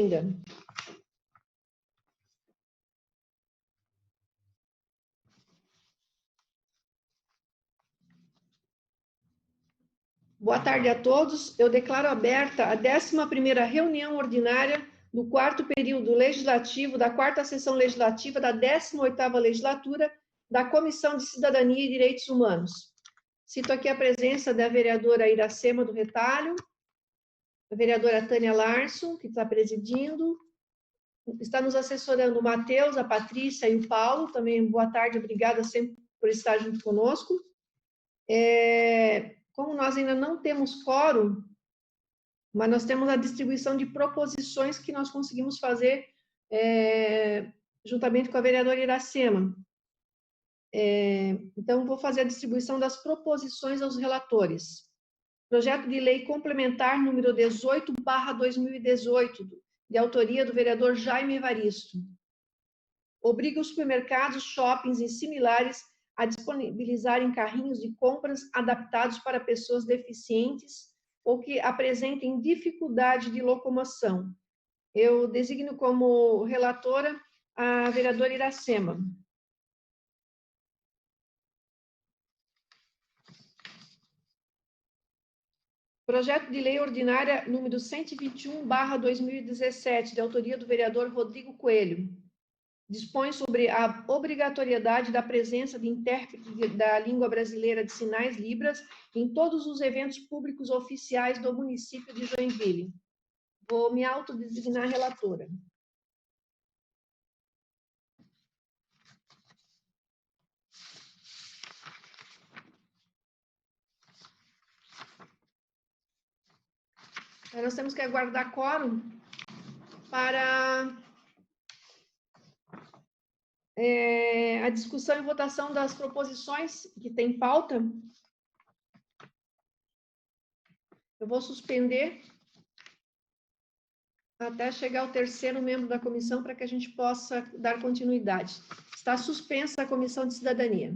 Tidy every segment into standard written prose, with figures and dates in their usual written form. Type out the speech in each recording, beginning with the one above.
bem-vinda. Boa tarde a todos. Eu declaro aberta a 11ª reunião ordinária do 4º período legislativo da 4ª sessão legislativa da 18ª legislatura da Comissão de Cidadania e Direitos Humanos. Cito aqui a presença da vereadora Iracema do Retalho, a vereadora Tânia Larson, que está presidindo, está nos assessorando o Matheus, a Patrícia e o Paulo, também boa tarde, obrigada sempre por estar junto conosco. Como nós ainda não temos quórum, mas nós temos a distribuição de proposições que nós conseguimos fazer juntamente com a vereadora Iracema. Então, vou fazer a distribuição das proposições aos relatores. Projeto de lei complementar número 18/2018, de autoria do vereador Jaime Evaristo. Obriga os supermercados, shoppings e similares a disponibilizarem carrinhos de compras adaptados para pessoas deficientes ou que apresentem dificuldade de locomoção. Eu designo como relatora a vereadora Iracema. Projeto de lei ordinária número 121/2017, de autoria do vereador Rodrigo Coelho. Dispõe sobre a obrigatoriedade da presença de intérprete da língua brasileira de sinais Libras em todos os eventos públicos oficiais do município de Joinville. Vou me autodesignar relatora. Nós temos que aguardar quórum para a discussão e votação das proposições que tem pauta. Eu vou suspender até chegar o terceiro membro da comissão para que a gente possa dar continuidade. Está suspensa a Comissão de Cidadania.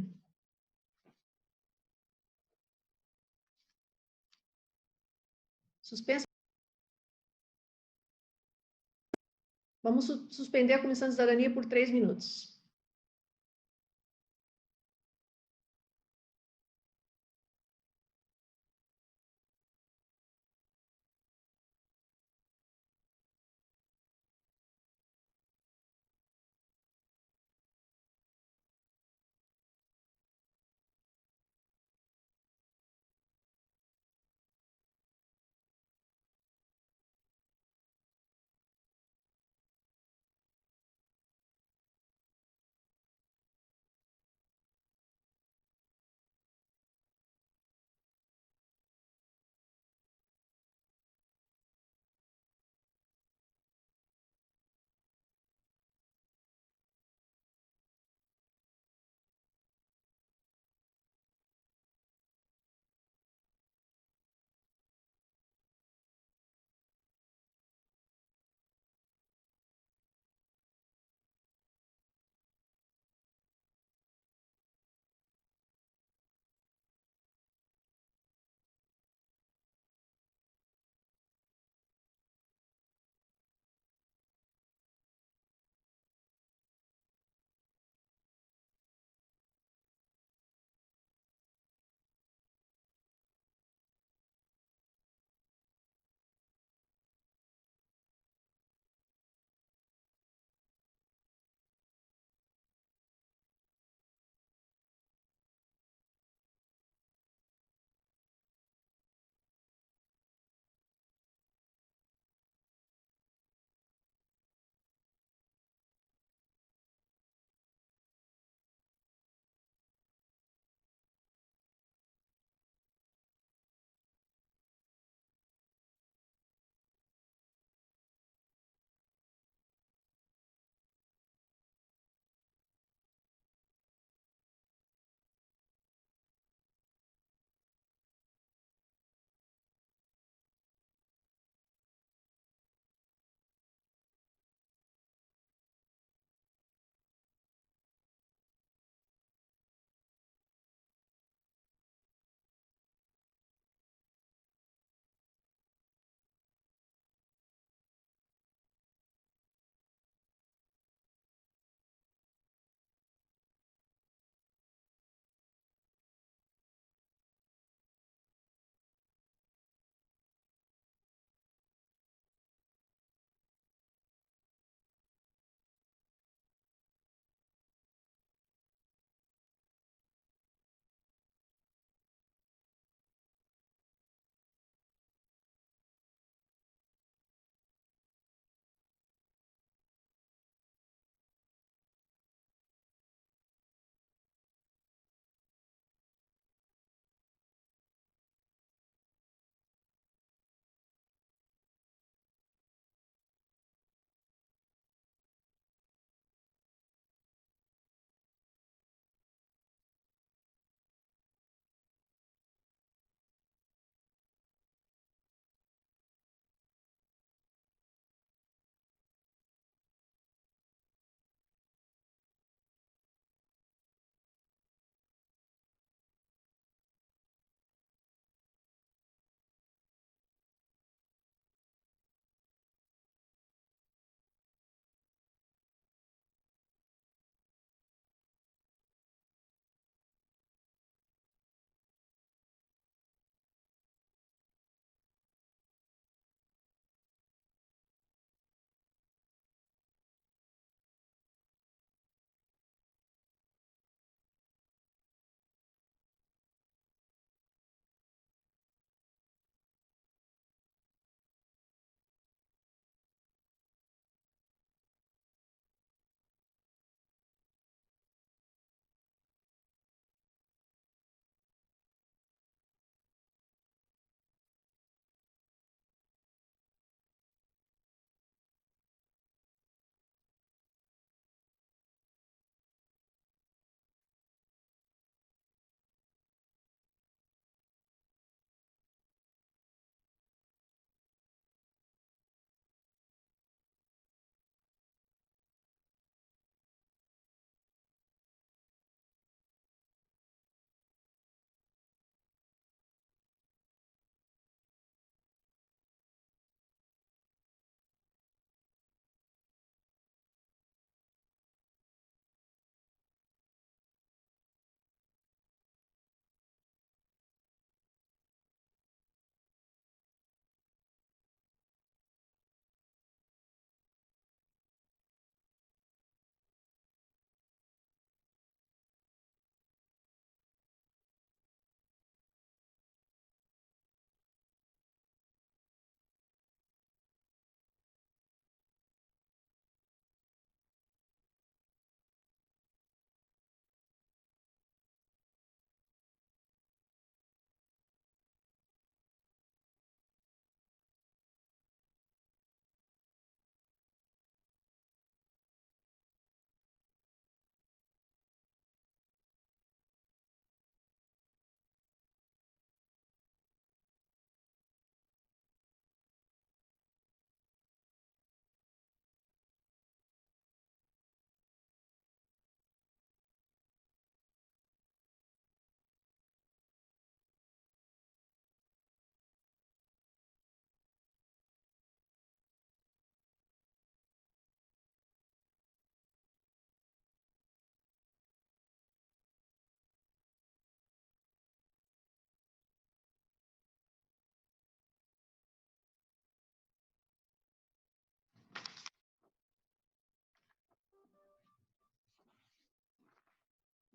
Suspensa. Vamos suspender a Comissão de Cidadania por 3 minutos.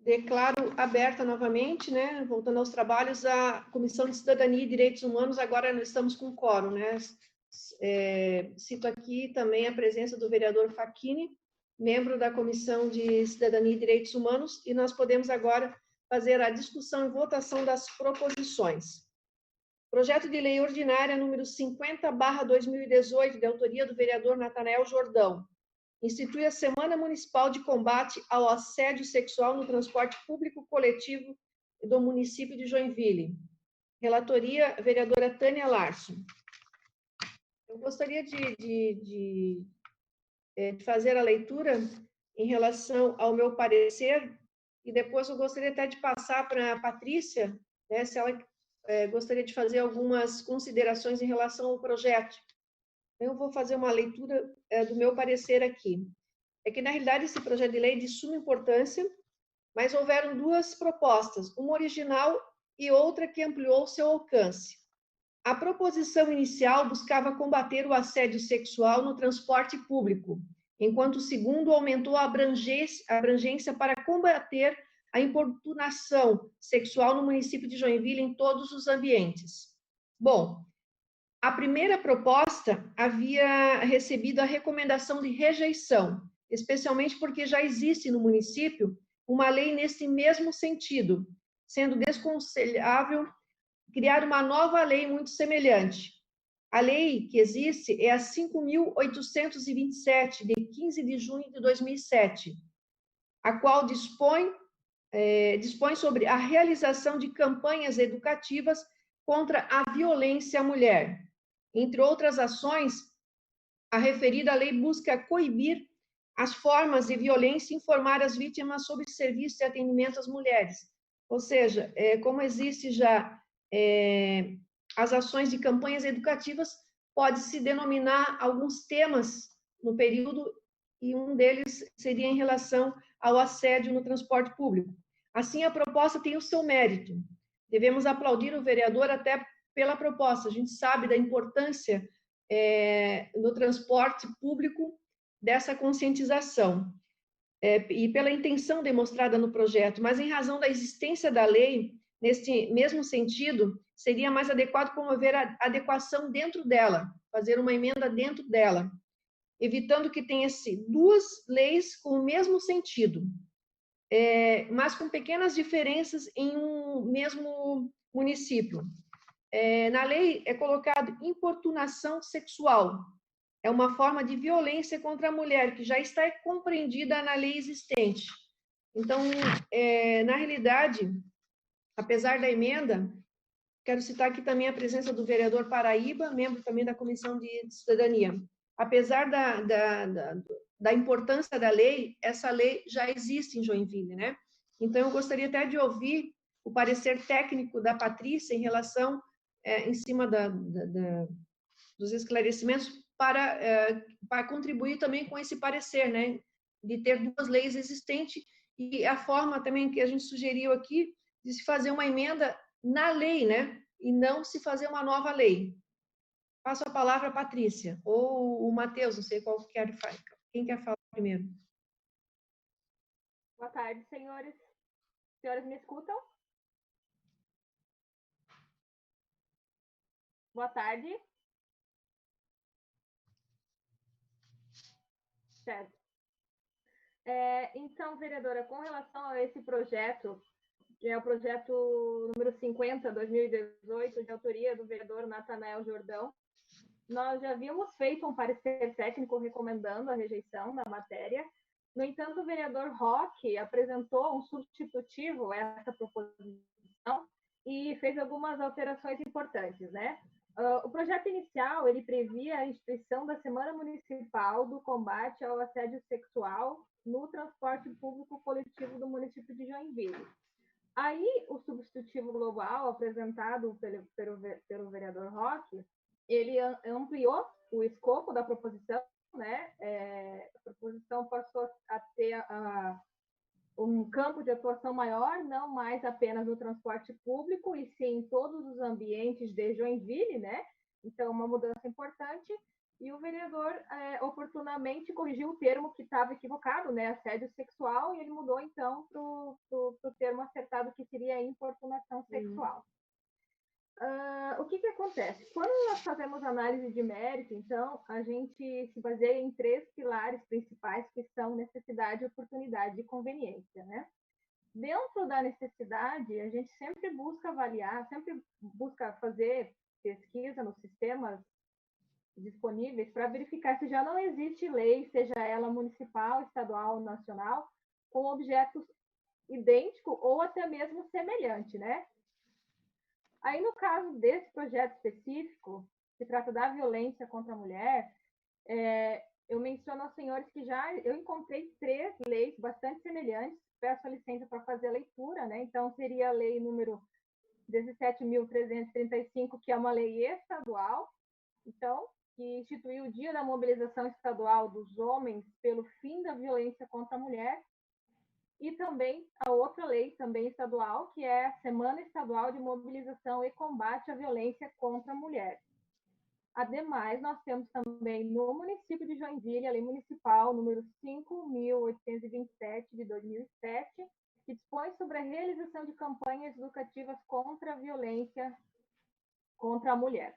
declaro aberta novamente, né, voltando aos trabalhos, a Comissão de Cidadania e Direitos Humanos. Agora nós estamos com quórum, né? Cito aqui também a presença do vereador Facchini, membro da Comissão de Cidadania e Direitos Humanos, e nós podemos agora fazer a discussão e votação das proposições. Projeto de Lei Ordinária número 50/2018, de autoria do vereador Natanael Jordão, institui a Semana Municipal de Combate ao Assédio Sexual no Transporte Público Coletivo do município de Joinville. Relatoria, vereadora Tânia Larson. Eu gostaria de fazer a leitura em relação ao meu parecer, e depois eu gostaria até de passar para a Patrícia, né, se ela gostaria de fazer algumas considerações em relação ao projeto. Eu vou fazer uma leitura do meu parecer aqui. É que, na realidade, esse projeto de lei é de suma importância, mas houveram duas propostas, uma original e outra que ampliou seu alcance. A proposição inicial buscava combater o assédio sexual no transporte público, enquanto o segundo aumentou a abrangência para combater a importunação sexual no município de Joinville em todos os ambientes. Bom, a primeira proposta havia recebido a recomendação de rejeição, especialmente porque já existe no município uma lei nesse mesmo sentido, sendo desconselhável criar uma nova lei muito semelhante. A lei que existe é a 5.827, de 15 de junho de 2007, a qual dispõe sobre a realização de campanhas educativas contra a violência à mulher. Entre outras ações, a referida lei busca coibir as formas de violência e informar as vítimas sobre serviço de atendimento às mulheres. Ou seja, como existe já as ações de campanhas educativas, pode-se denominar alguns temas no período, e um deles seria em relação ao assédio no transporte público. Assim, a proposta tem o seu mérito. Devemos aplaudir o vereador até pela proposta. A gente sabe da importância no transporte público dessa conscientização e pela intenção demonstrada no projeto, mas em razão da existência da lei, neste mesmo sentido, seria mais adequado promover a adequação dentro dela, fazer uma emenda dentro dela, evitando que tenha-se duas leis com o mesmo sentido, mas com pequenas diferenças em um mesmo município. Na lei é colocado importunação sexual, é uma forma de violência contra a mulher, que já está compreendida na lei existente. Então, na realidade, apesar da emenda, quero citar aqui também a presença do vereador Paraíba, membro também da Comissão de Cidadania. Apesar da importância da lei, essa lei já existe em Joinville, né? Então, eu gostaria até de ouvir o parecer técnico da Patrícia em relação, em cima dos esclarecimentos, para contribuir também com esse parecer, né? De ter duas leis existentes, e a forma também que a gente sugeriu aqui de se fazer uma emenda na lei, né? E não se fazer uma nova lei. Passo a palavra à Patrícia, ou o Matheus, não sei quem quer falar primeiro. Boa tarde, senhores. Senhores, me escutam? Boa tarde. Certo. Então, vereadora, com relação a esse projeto, que é o projeto número 50/2018, de autoria do vereador Natanael Jordão, nós já havíamos feito um parecer técnico recomendando a rejeição da matéria. No entanto, o vereador Roque apresentou um substitutivo a essa proposição e fez algumas alterações importantes, né? O projeto inicial, ele previa a instituição da Semana Municipal do Combate ao Assédio Sexual no transporte público coletivo do município de Joinville. Aí, o substitutivo global apresentado pelo vereador Roque, ele ampliou o escopo da proposição, né? A proposição passou a ter um campo de atuação maior, não mais apenas no transporte público, e sim em todos os ambientes de Joinville, né? Então, uma mudança importante. e o vereador oportunamente corrigiu o termo que estava equivocado, né, assédio sexual, e ele mudou então para o termo acertado, que seria importunação sexual. O que acontece? Quando nós fazemos análise de mérito, então, a gente se baseia em 3 pilares principais, que são necessidade, oportunidade e conveniência, né? Dentro da necessidade, a gente sempre busca avaliar, sempre busca fazer pesquisa nos sistemas disponíveis para verificar se já não existe lei, seja ela municipal, estadual ou nacional, com objetos idênticos ou até mesmo semelhante, né? Aí, no caso desse projeto específico, que trata da violência contra a mulher, eu menciono aos senhores que eu encontrei 3 leis bastante semelhantes, peço a licença para fazer a leitura, né? Então, seria a lei número 17.335, que é uma lei estadual, então, que instituiu o Dia da Mobilização Estadual dos Homens pelo fim da violência contra a mulher, e também a outra lei, também estadual, que é a Semana Estadual de Mobilização e Combate à Violência contra a Mulher. Ademais, nós temos também no município de Joinville, a lei municipal número 5.827 de 2007, que dispõe sobre a realização de campanhas educativas contra a violência contra a mulher.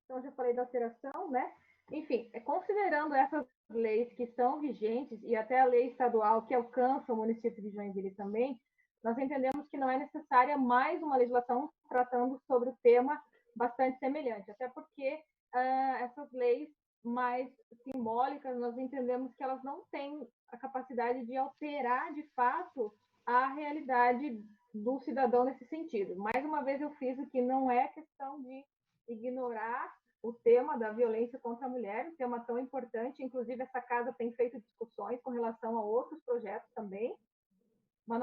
Então, já falei da alteração, né? Enfim, considerando essas leis que estão vigentes e até a lei estadual que alcança o município de Joinville também, nós entendemos que não é necessária mais uma legislação tratando sobre o tema bastante semelhante, até porque essas leis mais simbólicas, nós entendemos que elas não têm a capacidade de alterar, de fato, a realidade do cidadão nesse sentido. Mais uma vez, eu fiz o que não é questão de ignorar o tema da violência contra a mulher, um tema tão importante. Inclusive, essa casa tem feito discussões com relação a outros projetos também, mas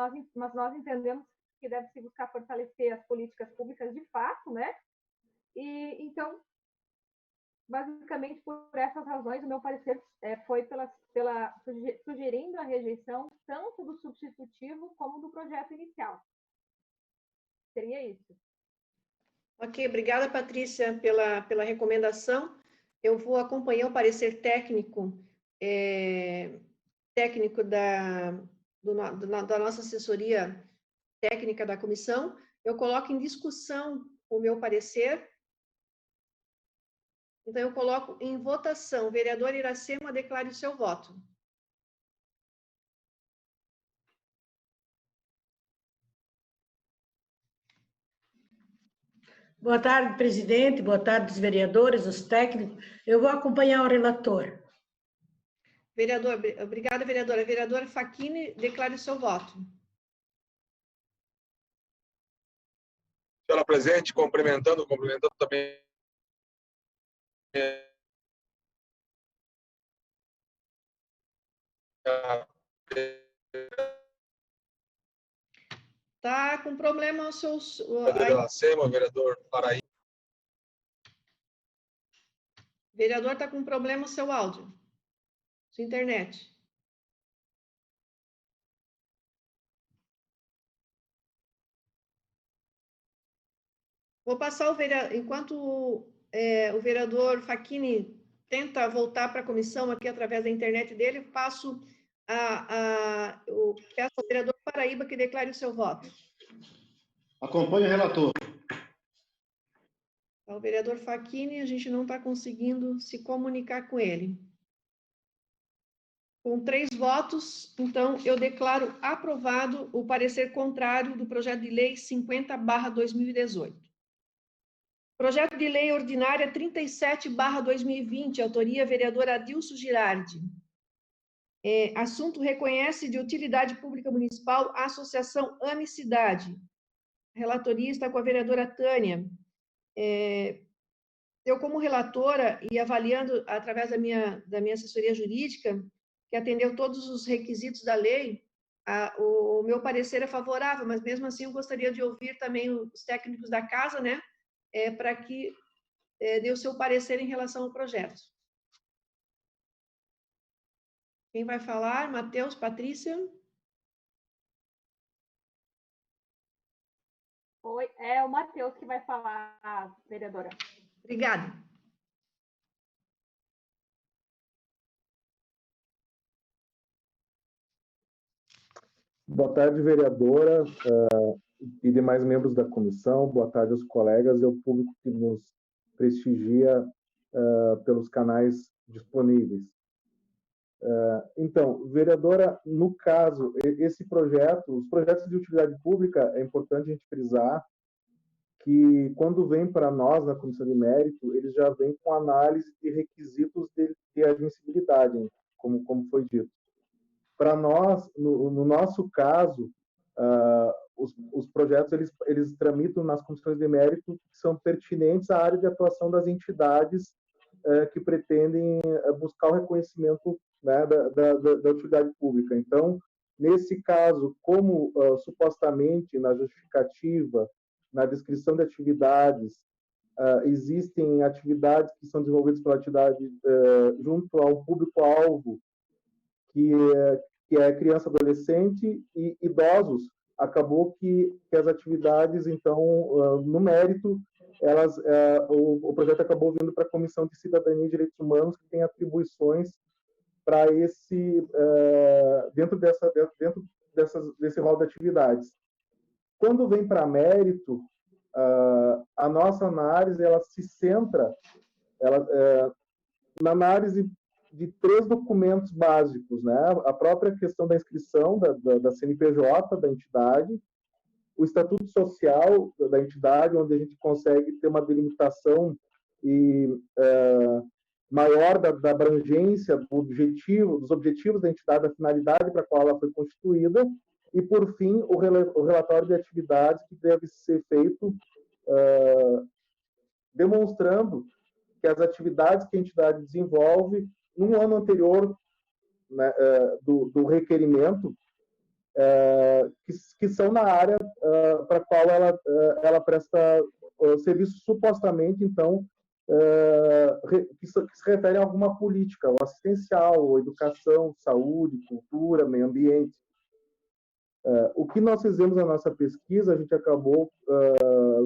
nós entendemos que deve-se buscar fortalecer as políticas públicas de fato, né? E, então, basicamente, por essas razões, o meu parecer foi sugerindo a rejeição tanto do substitutivo como do projeto inicial. Seria isso. Ok, obrigada, Patrícia, pela recomendação. Eu vou acompanhar o parecer técnico, da nossa assessoria técnica da comissão. Eu coloco em discussão o meu parecer. Então, eu coloco em votação. Vereador Iracema, declare o seu voto. Boa tarde, presidente. Boa tarde, os vereadores, os técnicos. Eu vou acompanhar o relator. Vereador, obrigada, vereadora. Vereadora Facchini, declare o seu voto. Senhora presente, cumprimentando também Tá com problema os seus... vereador Iracema, vereador Paraíba. Vereador, está com problema o seu áudio, sua internet. Vou passar o vereador, enquanto o vereador Facchini tenta voltar para a comissão aqui através da internet dele, peço ao vereador Paraíba que declare o seu voto. Acompanhe o relator. O vereador Facchini, a gente não está conseguindo se comunicar com ele. Com 3 votos, então, eu declaro aprovado o parecer contrário do projeto de lei 50/2018. Projeto de lei ordinária 37/2020, autoria vereadora Adilson Girardi. Assunto: reconhece de utilidade pública municipal a Associação Amicidade. Relatoria está com a vereadora Tânia. Eu, como relatora, e avaliando através da minha assessoria jurídica, que atendeu todos os requisitos da lei, o meu parecer é favorável, mas mesmo assim eu gostaria de ouvir também os técnicos da casa, né, para que dê o seu parecer em relação ao projeto. Quem vai falar? Matheus, Patrícia? Oi, é o Matheus que vai falar, vereadora. Obrigada. Boa tarde, vereadora, e demais membros da comissão. Boa tarde aos colegas e ao público que nos prestigia pelos canais disponíveis. Então, vereadora, no caso, esse projeto, os projetos de utilidade pública, é importante a gente frisar que, quando vem para nós, na Comissão de Mérito, eles já vêm com análise de requisitos de admissibilidade, como foi dito. Para nós, no nosso caso, os projetos eles tramitam nas comissões de mérito que são pertinentes à área de atuação das entidades que pretendem buscar o reconhecimento, né, da utilidade pública. Então, nesse caso, como supostamente na justificativa, na descrição de atividades, existem atividades que são desenvolvidas pela entidade junto ao público-alvo, que é criança, adolescente e idosos, acabou que as atividades, então, no mérito, o projeto acabou vindo para a Comissão de Cidadania e Direitos Humanos, que tem atribuições para dentro desse rol de atividades. Quando vem para mérito, a nossa análise ela se centra na análise de 3 documentos básicos, né? A própria questão da inscrição da CNPJ da entidade, o estatuto social da entidade, onde a gente consegue ter uma delimitação maior da abrangência dos objetivos da entidade, da finalidade para a qual ela foi constituída, e, por fim, o relatório de atividades que deve ser feito demonstrando que as atividades que a entidade desenvolve no ano anterior, né, do requerimento, que são na área para a qual ela presta serviço supostamente, então, que se refere a alguma política, ou assistencial, ou educação, saúde, cultura, meio ambiente. O que nós fizemos na nossa pesquisa, a gente acabou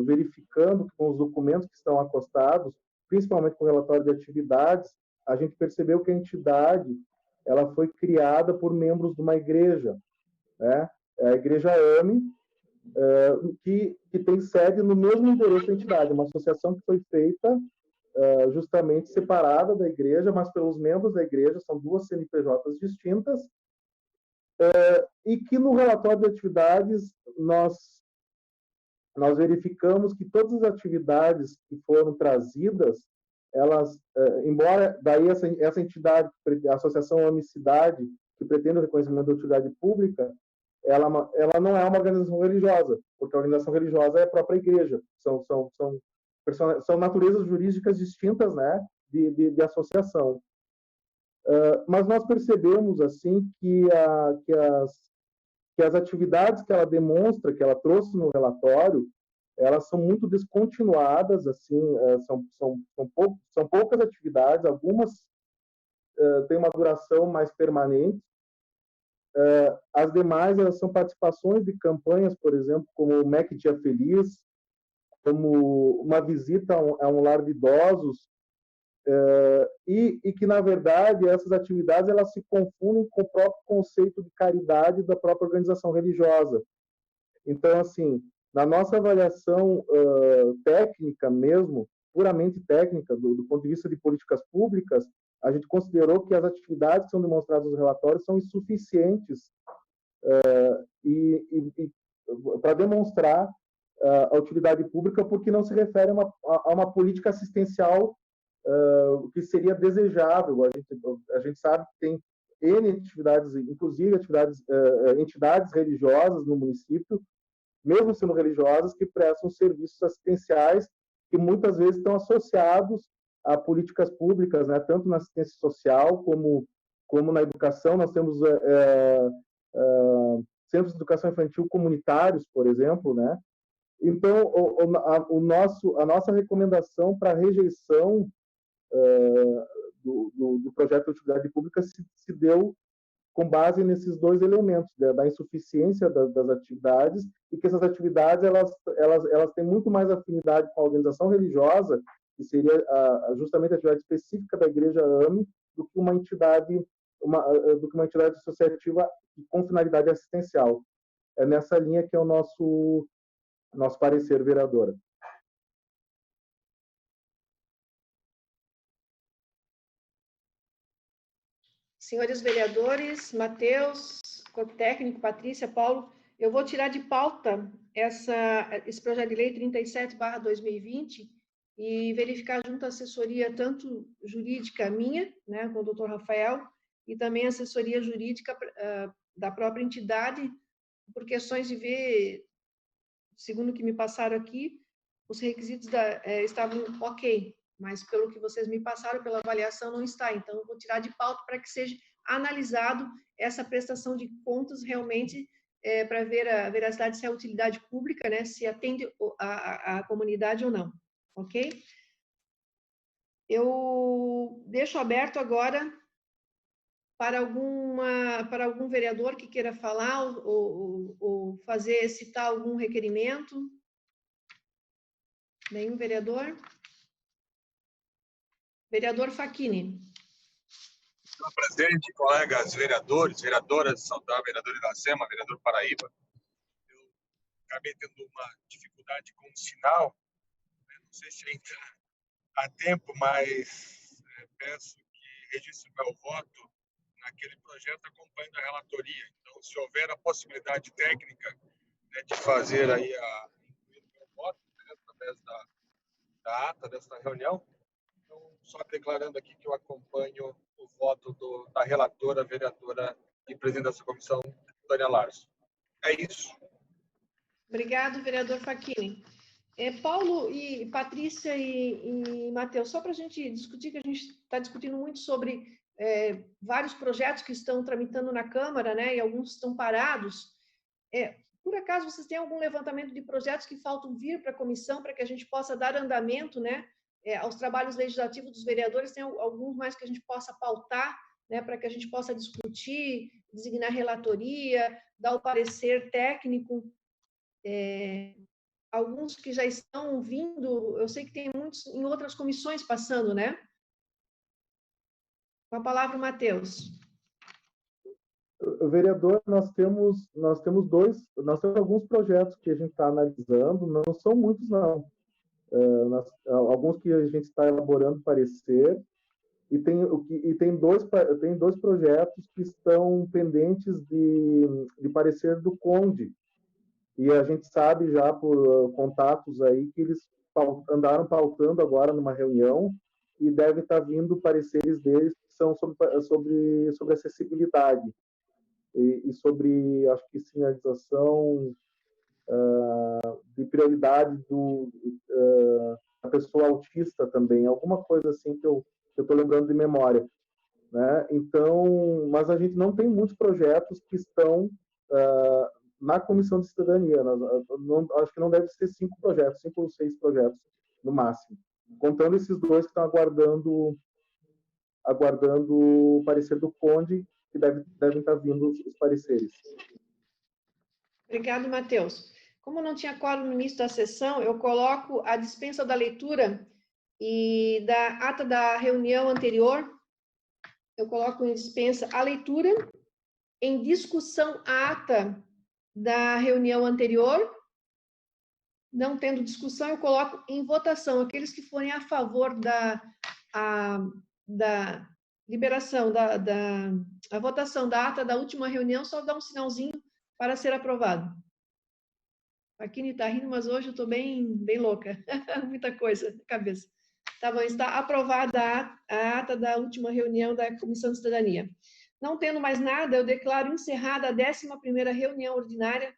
verificando que com os documentos que estão acostados, principalmente com o relatório de atividades, a gente percebeu que a entidade ela foi criada por membros de uma igreja, né? A Igreja AME, que tem sede no mesmo endereço da entidade, uma associação que foi feita justamente separada da igreja, mas pelos membros da igreja, são 2 CNPJs distintas, e que no relatório de atividades nós verificamos que todas as atividades que foram trazidas, elas, embora daí essa entidade, a Associação Amicidade, que pretende o reconhecimento da utilidade pública, ela não é uma organização religiosa, porque a organização religiosa é a própria igreja, são naturezas jurídicas distintas, né, de associação. Mas nós percebemos assim que as atividades que ela demonstra, que ela trouxe no relatório, elas são muito descontinuadas, assim, são poucas atividades, algumas têm uma duração mais permanente, as demais elas são participações de campanhas, por exemplo, como o MEC Dia Feliz, como uma visita a um lar de idosos, e que, na verdade, essas atividades elas se confundem com o próprio conceito de caridade da própria organização religiosa. Então, assim, na nossa avaliação técnica mesmo, puramente técnica, do ponto de vista de políticas públicas, a gente considerou que as atividades que são demonstradas nos relatórios são insuficientes para demonstrar a utilidade pública, porque não se refere a uma política assistencial que seria desejável. A gente sabe que tem N atividades, inclusive entidades religiosas no município, mesmo sendo religiosas, que prestam serviços assistenciais que muitas vezes estão associados a políticas públicas, né, tanto na assistência social como na educação. Nós temos centros de educação infantil comunitários, por exemplo, né? Então, a nossa recomendação para a rejeição do projeto de utilidade pública se deu com base nesses 2 elementos, da insuficiência das atividades, e que essas atividades elas têm muito mais afinidade com a organização religiosa que seria justamente a atividade específica da Igreja AME, do que uma entidade associativa com finalidade assistencial. É nessa linha que é o nosso parecer, vereadora. Senhores vereadores, Matheus, corpo técnico, Patrícia, Paulo, eu vou tirar de pauta esse projeto de lei 37/2020 e verificar junto à assessoria, tanto jurídica minha, né, com o doutor Rafael, e também a assessoria jurídica da própria entidade, por questões de ver, segundo o que me passaram aqui, os requisitos estavam ok, mas pelo que vocês me passaram, pela avaliação, não está. Então, eu vou tirar de pauta para que seja analisado essa prestação de contas realmente, para ver a veracidade, se é utilidade pública, né, se atende a comunidade ou não, ok? Eu deixo aberto agora para algum vereador que queira falar ou citar algum requerimento. Nenhum vereador? Vereador Facchini. Senhor presidente, colegas vereadores, vereadoras, saudar vereador Iracema, vereador Paraíba. Eu acabei tendo uma dificuldade com o sinal, não sei se ainda há tempo, mas peço que registre meu voto naquele projeto acompanhando a relatoria. Então, se houver a possibilidade técnica, né, de fazer aí incluir o meu voto, né, através da ata desta reunião, então, só declarando aqui que eu acompanho o voto da relatora, vereadora e presidente dessa comissão, Tânia Larson. É isso. Obrigado, vereador Facchini. Paulo e Patrícia e Matheus, só para a gente discutir, que a gente está discutindo muito sobre vários projetos que estão tramitando na Câmara, né, e alguns estão parados. Por acaso, vocês têm algum levantamento de projetos que faltam vir para a comissão, para que a gente possa dar andamento, né, aos trabalhos legislativos dos vereadores? Tem alguns mais que a gente possa pautar, né, para que a gente possa discutir, designar relatoria, dar o parecer técnico. Alguns que já estão vindo, eu sei que tem muitos em outras comissões passando, né? Com a palavra, Matheus. Vereador, nós temos alguns projetos que a gente está analisando, não são muitos, não. Alguns que a gente está elaborando parecer, e tem dois projetos que estão pendentes de parecer do Conde. E a gente sabe já por contatos aí que eles andaram pautando agora numa reunião e deve estar vindo pareceres deles que são sobre acessibilidade e sobre, acho que, sinalização de prioridade da pessoa autista também, alguma coisa assim que eu estou lembrando de memória, né? Então, mas a gente não tem muitos projetos que estão na Comissão de Cidadania. Acho que não deve ser 5 ou 6 projetos, no máximo. Contando esses dois que estão aguardando o parecer do Conde, que devem estar vindo os pareceres. Obrigado, Matheus. Como não tinha quórum no início da sessão, eu coloco a dispensa da leitura e da ata da reunião anterior. Eu coloco em dispensa a leitura, em discussão a ata da reunião anterior. Não tendo discussão, eu coloco em votação aqueles que forem a favor da liberação, a votação da ata da última reunião, só dá um sinalzinho para ser aprovado. Aqui está rindo, mas hoje eu estou bem louca. Muita coisa na cabeça. Tá bom, está aprovada a ata da última reunião da Comissão de Cidadania. Não tendo mais nada, eu declaro encerrada a 11ª reunião ordinária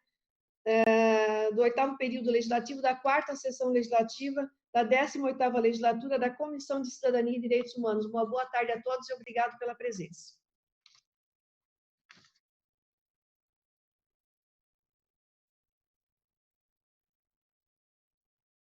do 8º período legislativo, da 4ª sessão legislativa, da 18ª legislatura da Comissão de Cidadania e Direitos Humanos. Uma boa tarde a todos e obrigado pela presença.